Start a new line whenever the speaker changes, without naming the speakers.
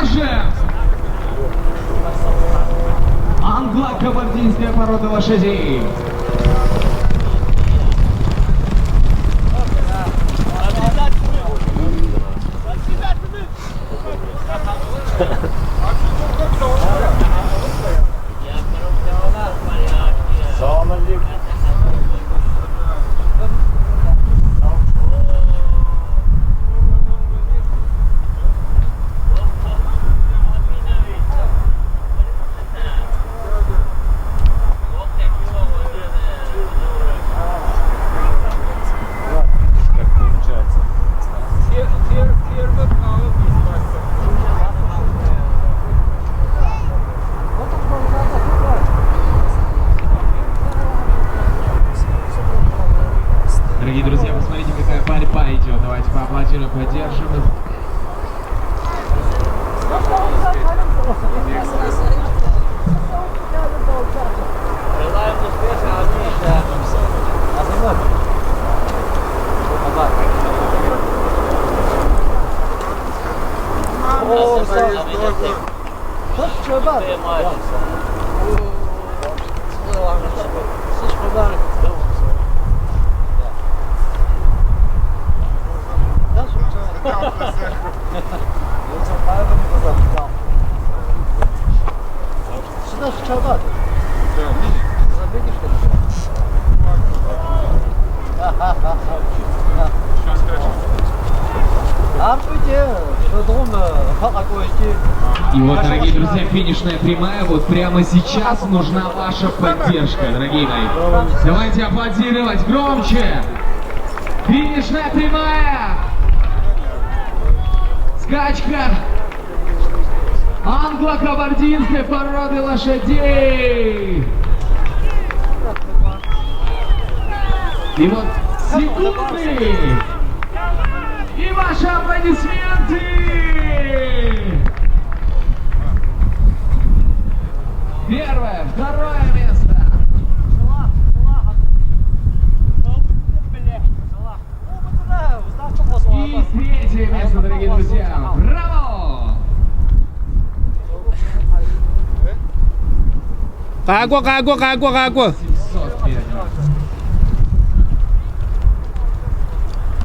поддержим! Англо-кабардинская порода лошадей. Дорогие друзья, посмотрите, какая борьба идет. Давайте поаплодируем, поддержим. И вот, дорогие друзья, финишная прямая. Вот прямо сейчас нужна ваша поддержка, дорогие мои. Давайте аплодировать громче. Финишная прямая. Скачка англо-кабардинской породы лошадей. И вот секунды. И ваши аплодисменты. Первое, второе место. И третье место, дорогие друзья. Браво!
Água, água, água, água.